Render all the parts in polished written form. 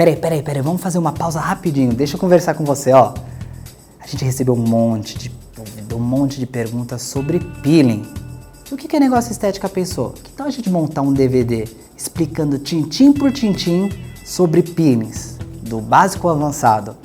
Peraí, vamos fazer uma pausa rapidinho, deixa eu conversar com você, ó. A gente recebeu um monte de perguntas sobre peeling. O que a Negócio Estética pensou? Que tal a gente montar um DVD explicando tintim por tintim sobre peelings, do básico ao avançado?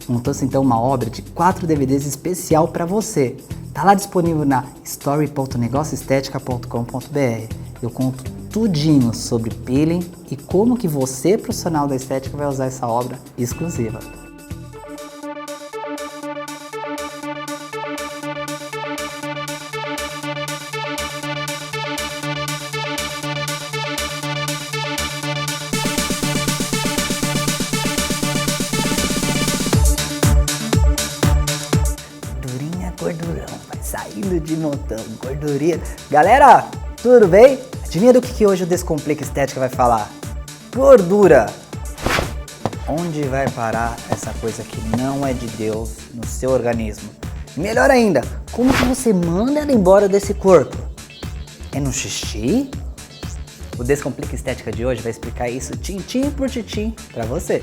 Montou-se então uma obra de 4 DVDs especial para você. Tá lá disponível na story.negocioestetica.com.br. Eu conto tudinho sobre peeling e como que você, profissional da estética, vai usar essa obra exclusiva. Gordurão, vai saindo de montão, gordurinha. Galera, tudo bem? Adivinha do que hoje o Descomplica Estética vai falar? Gordura! Onde vai parar essa coisa que não é de Deus no seu organismo? Melhor ainda, como que você manda ela embora desse corpo? É no xixi? O Descomplica Estética de hoje vai explicar isso tintim por tintim pra você.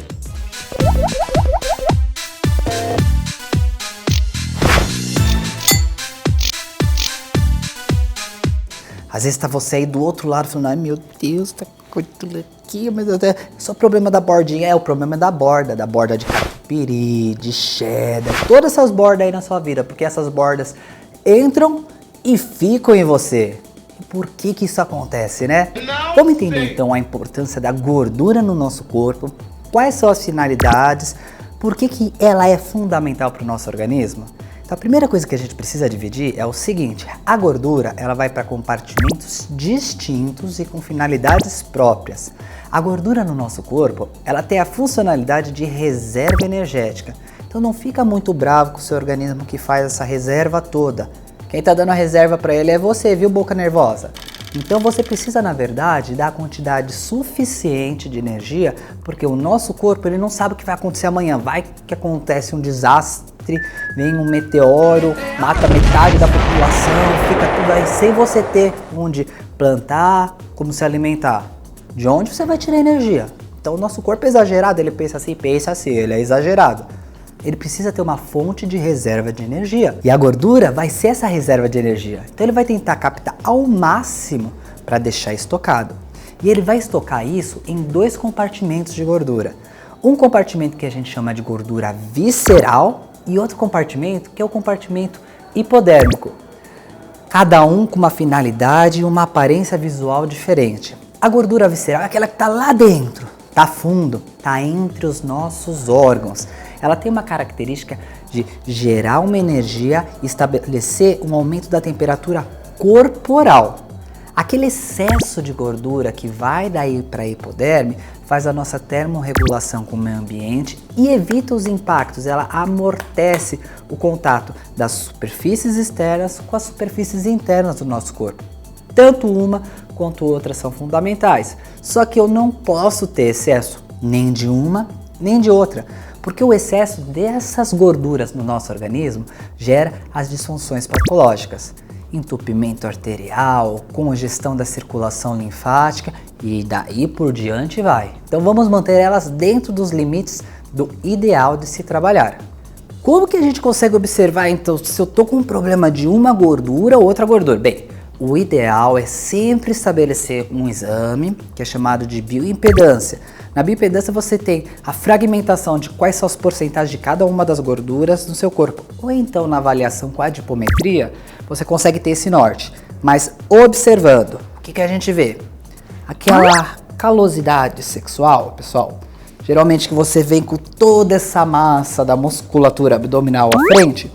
Às vezes tá você aí do outro lado falando, ai meu Deus, tá cortando aqui, mas é só problema da bordinha. É, o problema é da borda de catupiry, de cheddar, todas essas bordas aí na sua vida, porque essas bordas entram e ficam em você. E por que isso acontece, né? Vamos entender então a importância da gordura no nosso corpo, quais são as finalidades, por que ela é fundamental para o nosso organismo? Então, a primeira coisa que a gente precisa dividir é o seguinte: a gordura ela vai para compartimentos distintos e com finalidades próprias. A gordura no nosso corpo ela tem a funcionalidade de reserva energética. Então não fica muito bravo com o seu organismo que faz essa reserva toda. Quem está dando a reserva para ele é você, viu, boca nervosa? Então você precisa, na verdade, dar a quantidade suficiente de energia, porque o nosso corpo ele não sabe o que vai acontecer amanhã. Vai que acontece um desastre, vem um meteoro, mata metade da população, fica tudo aí sem você ter onde plantar, como se alimentar. De onde você vai tirar energia? Então o nosso corpo é exagerado, ele pensa assim, ele é exagerado. Ele precisa ter uma fonte de reserva de energia. E a gordura vai ser essa reserva de energia. Então ele vai tentar captar ao máximo para deixar estocado. E ele vai estocar isso em 2 compartimentos de gordura. Um compartimento que a gente chama de gordura visceral e outro compartimento que é o compartimento hipodérmico. Cada um com uma finalidade e uma aparência visual diferente. A gordura visceral é aquela que está lá dentro, está fundo, está entre os nossos órgãos. Ela tem uma característica de gerar uma energia e estabelecer um aumento da temperatura corporal. Aquele excesso de gordura que vai daí para a hipoderme faz a nossa termorregulação com o meio ambiente e evita os impactos, ela amortece o contato das superfícies externas com as superfícies internas do nosso corpo. Tanto uma quanto outra são fundamentais, só que eu não posso ter excesso nem de uma nem de outra, porque o excesso dessas gorduras no nosso organismo gera as disfunções patológicas. Entupimento arterial, congestão da circulação linfática e daí por diante vai. Então vamos manter elas dentro dos limites do ideal de se trabalhar. Como que a gente consegue observar então se eu tô com um problema de uma gordura ou outra gordura? Bem, o ideal é sempre estabelecer um exame que é chamado de bioimpedância. Na bioimpedância você tem a fragmentação de quais são as porcentagens de cada uma das gorduras no seu corpo. Ou então na avaliação com a adipometria, você consegue ter esse norte. Mas observando, o que a gente vê? Aquela calosidade sexual, pessoal, geralmente que você vem com toda essa massa da musculatura abdominal à frente,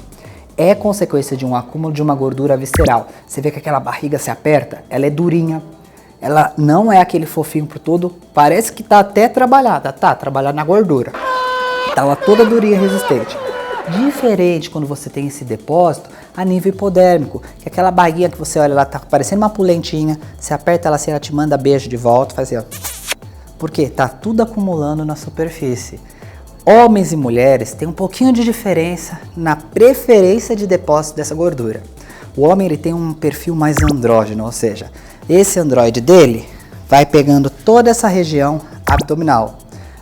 é consequência de um acúmulo de uma gordura visceral. Você vê que aquela barriga se aperta, ela é durinha. Ela não é aquele fofinho por todo, parece que tá até trabalhada, trabalhada na gordura. Tá ela toda durinha e resistente. Diferente quando você tem esse depósito a nível hipodérmico, que é aquela barriguinha que você olha, ela tá parecendo uma polentinha, você aperta ela assim, ela te manda beijo de volta, faz assim, ó. Por quê? Tá tudo acumulando na superfície. Homens e mulheres têm um pouquinho de diferença na preferência de depósito dessa gordura. O homem ele tem um perfil mais andrógeno, ou seja, esse androide dele vai pegando toda essa região abdominal.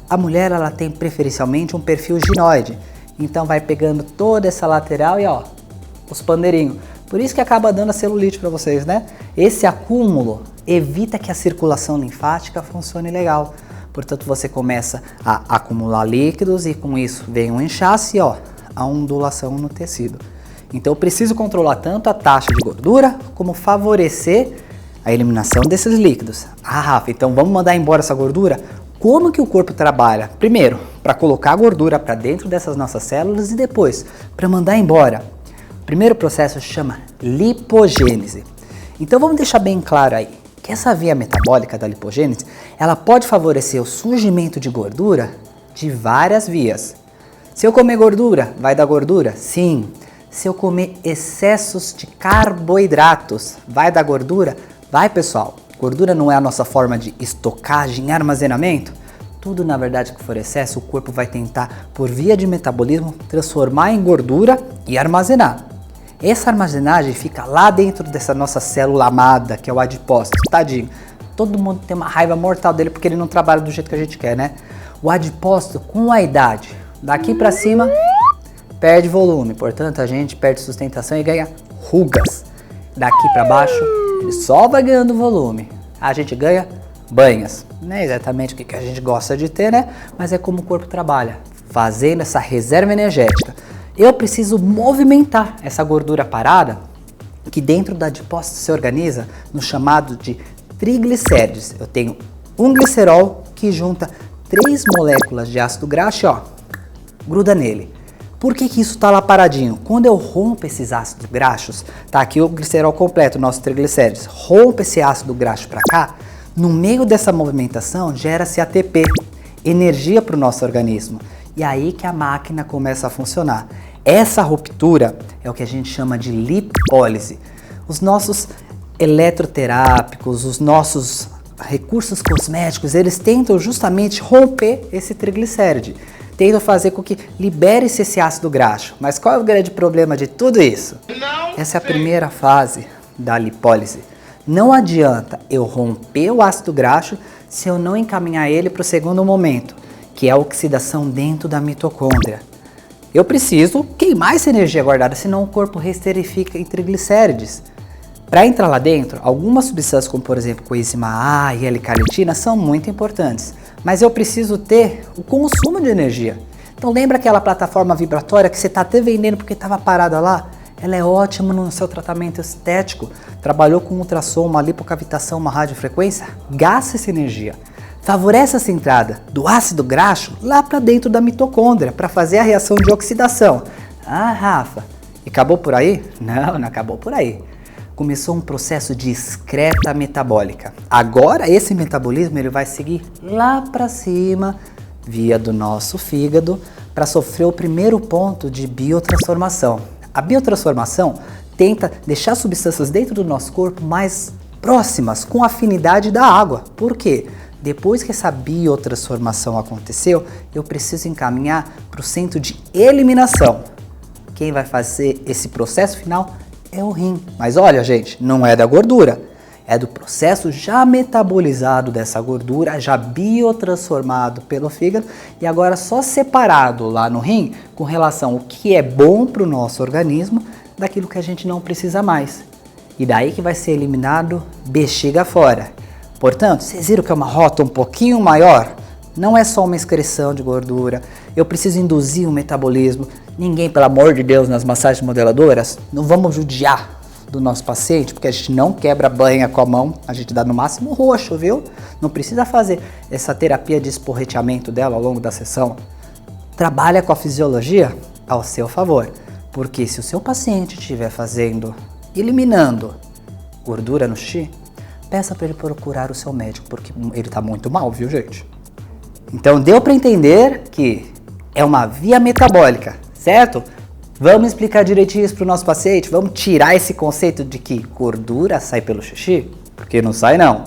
A mulher, ela tem preferencialmente um perfil ginoide, então vai pegando toda essa lateral e ó, os pandeirinhos. Por isso que acaba dando a celulite para vocês, né? Esse acúmulo evita que a circulação linfática funcione legal. Portanto, você começa a acumular líquidos e com isso vem um inchaço e ó, a ondulação no tecido. Então eu preciso controlar tanto a taxa de gordura como favorecer a eliminação desses líquidos. Ah, Rafa, então vamos mandar embora essa gordura? Como que o corpo trabalha? Primeiro, para colocar a gordura para dentro dessas nossas células e depois para mandar embora. O primeiro processo se chama lipogênese. Então vamos deixar bem claro aí que essa via metabólica da lipogênese, ela pode favorecer o surgimento de gordura de várias vias. Se eu comer gordura, vai dar gordura? Sim. Se eu comer excessos de carboidratos, vai dar gordura? Vai, pessoal. Gordura não é a nossa forma de estocagem e armazenamento? Tudo, na verdade, que for excesso, o corpo vai tentar, por via de metabolismo, transformar em gordura e armazenar. Essa armazenagem fica lá dentro dessa nossa célula amada, que é o adipócito. Tadinho. Todo mundo tem uma raiva mortal dele porque ele não trabalha do jeito que a gente quer, né? O adipócito, com a idade, daqui pra cima, perde volume. Portanto, a gente perde sustentação e ganha rugas. Daqui pra baixo, ele só vai ganhando volume. A gente ganha banhas. Não é exatamente o que a gente gosta de ter, né? Mas é como o corpo trabalha, fazendo essa reserva energética. Eu preciso movimentar essa gordura parada que dentro da adipócito se organiza no chamado de triglicérides. Eu tenho um glicerol que junta 3 moléculas de ácido graxo e ó, gruda nele. Por que isso está lá paradinho? Quando eu rompo esses ácidos graxos, tá aqui o glicerol completo, nosso triglicérides, rompo esse ácido graxo para cá, no meio dessa movimentação gera-se ATP, energia para o nosso organismo. E aí que a máquina começa a funcionar. Essa ruptura é o que a gente chama de lipólise. Os nossos eletroterápicos, os nossos recursos cosméticos, eles tentam justamente romper esse triglicéride. Tentam fazer com que libere-se esse ácido graxo. Mas qual é o grande problema de tudo isso? Essa é a primeira fase da lipólise. Não adianta eu romper o ácido graxo se eu não encaminhar ele para o segundo momento, que é a oxidação dentro da mitocôndria. Eu preciso queimar essa energia guardada, senão o corpo resterifica em triglicérides. Para entrar lá dentro, algumas substâncias como por exemplo coenzima A e L-carnitina são muito importantes, mas eu preciso ter o consumo de energia. Então lembra aquela plataforma vibratória que você está até vendendo porque estava parada lá? Ela é ótima no seu tratamento estético, trabalhou com ultrassom, uma lipocavitação, uma radiofrequência, gasta essa energia. Favorece essa entrada do ácido graxo lá para dentro da mitocôndria para fazer a reação de oxidação. Ah, Rafa, e acabou por aí? Não, não acabou por aí. Começou um processo de excreta metabólica. Agora esse metabolismo ele vai seguir lá para cima via do nosso fígado para sofrer o primeiro ponto de biotransformação. A biotransformação tenta deixar substâncias dentro do nosso corpo mais próximas, com afinidade da água. Por quê? Depois que essa biotransformação aconteceu, eu preciso encaminhar para o centro de eliminação. Quem vai fazer esse processo final é o rim. Mas olha, gente, não é da gordura. É do processo já metabolizado dessa gordura, já biotransformado pelo fígado e agora só separado lá no rim com relação ao que é bom para o nosso organismo daquilo que a gente não precisa mais. E daí que vai ser eliminado bexiga fora. Portanto, vocês viram que é uma rota um pouquinho maior? Não é só uma excreção de gordura, eu preciso induzir o metabolismo. Ninguém, pelo amor de Deus, nas massagens modeladoras, não vamos judiar do nosso paciente, porque a gente não quebra a banha com a mão, a gente dá no máximo roxo, viu? Não precisa fazer essa terapia de esporreteamento dela ao longo da sessão. Trabalha com a fisiologia ao seu favor, porque se o seu paciente estiver eliminando gordura no xixi, peça para ele procurar o seu médico, porque ele está muito mal, viu, gente? Então deu para entender que é uma via metabólica, certo? Vamos explicar direitinho isso para o nosso paciente? Vamos tirar esse conceito de que gordura sai pelo xixi? Porque não sai não.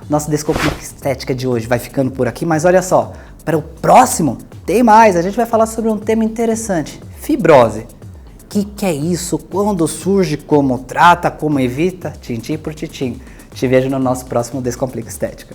Nossa Descomplica Estética de hoje vai ficando por aqui, mas olha só, para o próximo tem mais, a gente vai falar sobre um tema interessante, fibrose. O que é isso? Quando surge? Como trata? Como evita? Tintim por tintim. Te vejo no nosso próximo Descomplica Estética.